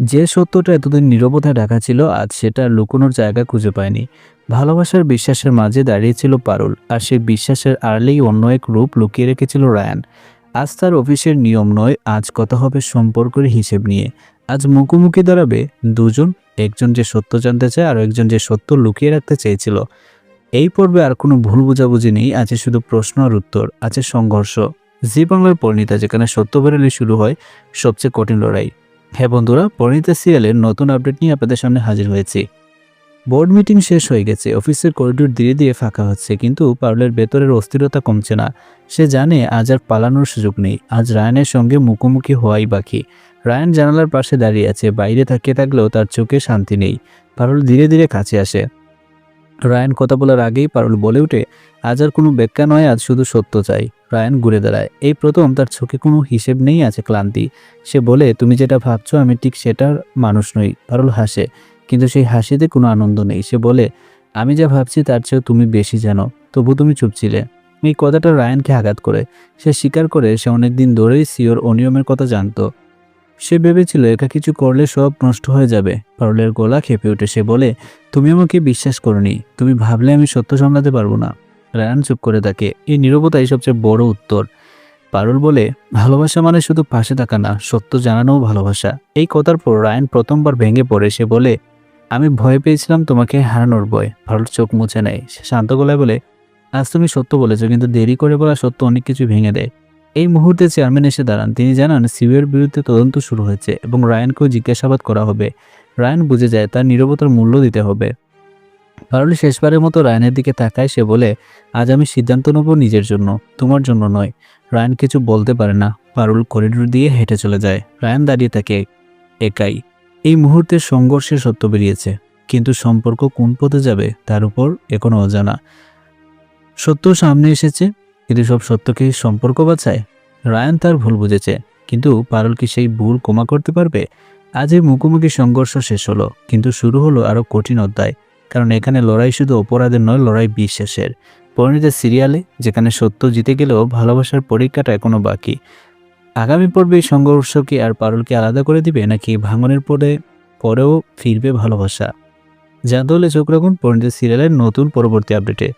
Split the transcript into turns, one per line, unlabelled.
যে সত্যটা এতদিন নীরবতায় ঢাকা ছিল আজ সেটা লুকোনোর জায়গা খুঁজে পায়নি। ভালোবাসার বিশ্বাসের মাঝে দাঁড়িয়েছিল পারুল, আর সেই বিশ্বাসের আড়ালেই অন্য এক রূপ লুকিয়ে রেখেছিল রায়ান। আজ তার অফিসের নিয়ম নয়, আজ কথা হবে সম্পর্কের হিসেব নিয়ে। আজ মুখোমুখি দাঁড়াবে দুজন, একজন যে সত্য জানতে চায় আর একজন যে সত্য লুকিয়ে রাখতে চেয়েছিল। এই পর্বে আর কোনো ভুল বোঝাবুঝি নেই, আছে শুধু প্রশ্ন আর উত্তর, আছে সংঘর্ষ। জি বাংলার পরিণীতা, যেখানে সত্য বেরোলে শুরু হয় সবচেয়ে কঠিন লড়াই। হ্যাঁ বন্ধুরা, পরিণীতা সিরিয়ালের নতুন আপডেট নিয়ে আপনাদের সামনে হাজির হয়েছি। বোর্ড মিটিং শেষ হয়ে গেছে, অফিসের করিডোর ধীরে ধীরে ফাঁকা হচ্ছে, কিন্তু পারুলের ভেতরের অস্থিরতা কমছে না। সে জানে আজ আর পালানোর সুযোগ নেই, আজ রায়ানের সঙ্গে মুখোমুখি হওয়াই বাকি। রায়ান জানালার পাশে দাঁড়িয়ে আছে, বাইরে তাকিয়ে থাকলেও তার চোখে শান্তি নেই। পারুল ধীরে ধীরে কাছে আসে। রায়ান কথা বলার আগেই পারুল বলে ওঠে, আজ আর কোনো ব্যাখ্যা নয়, আজ শুধু সত্য চাই। রায়ান ঘুরে দাঁড়ায়, এই প্রথম তার চোখে কোনো হিসেব নেই, আছে ক্লান্তি। সে বলে, তুমি যেটা ভাবছো আমি ঠিক সেটার মানুষ নই। পারুল হাসে, কিন্তু সেই হাসিতে কোনো আনন্দ নেই। সে বলে, আমি যা ভাবছি তার চেয়েও তুমি বেশি জানো, তবু তুমি চুপ ছিলে। এই কথাটা রায়ানকে আঘাত করে। সে স্বীকার করে সে অনেকদিন ধরেই সিওর অনিয়মের কথা জানতো। সে ভেবেছিল একা কিছু করলে সব নষ্ট হয়ে যাবে। পারুলের গলা খেপে ওঠে। সে বলে, তুমি আমাকে বিশ্বাস করনি, তুমি ভাবলে আমি সত্য সামলাতে পারবো না। রায়ান চুপ করে থাকে। এই নীরবতাই সবচেয়ে বড় উত্তর। পারুল বলে, ভালোবাসা মানে শুধু পাশে থাকা না, সত্য জানানোও ভালোবাসা। এই কথার পর রায়ান প্রথমবার ভেঙে পড়ে। সে বলে, আমি ভয় পেয়েছিলাম তোমাকে হারানোর ভয়। পারুল চোখ মুছে নেয়। সে শান্ত গলায় বলে, আজ তুমি সত্য বলেছো, কিন্তু দেরি করে বলা সত্য অনেক কিছু ভেঙে দেয়। এই মুহূর্তে চেয়ারম্যান এসে দাঁড়ান। তিনি জানান সিওর বিরুদ্ধে তদন্ত শুরু হয়েছে এবং রায়ানকেও জিজ্ঞাসাবাদ করা হবে। রায়ান বুঝে যায় তার নীরবতার মূল্য দিতে হবে। পারুল শেষবারের মতো রায়ানের দিকে তাকায়। সে বলে, আজ আমি সিদ্ধান্ত নেব নিজের জন্য, তোমার জন্য নয়। রায়ান কিছু বলতে পারে না। পারুল করিডোর দিয়ে হেঁটে চলে যায়। রায়ান দাঁড়িয়ে থাকে একাই। এই মুহূর্তে সংঘর্ষের সত্য বেরিয়েছে, কিন্তু সম্পর্ক কোন পথে যাবে তার উপর এখনো অজানা। সত্য সামনে এসেছে, কিন্তু সব সত্যকে সম্পর্ক বাঁচায়। রায়ান তার ভুল বুঝেছে, কিন্তু পারুল কি সেই ভুল ক্ষমা করতে পারবে? আজ এই মুখোমুখি সংঘর্ষ শেষ হলো, কিন্তু শুরু হলো আরো কঠিন অধ্যায়। কারণ এখানে লড়াই শুধু অপরাধের নয়, লড়াই বিশ্বাসের। পরিণীতা সিরিয়ালে যেখানে সত্য জিতে গেলেও ভালোবাসার পরীক্ষাটা এখনো বাকি। আগামী পর্বে এই সংঘর্ষ কি আর পারুলকে আলাদা করে দিবে, নাকি ভাঙনের পরেও ফিরবে ভালোবাসা? জানতে হলে চোখ রাখুন পরিণীতা সিরিয়ালের নতুন পরবর্তী আপডেটে।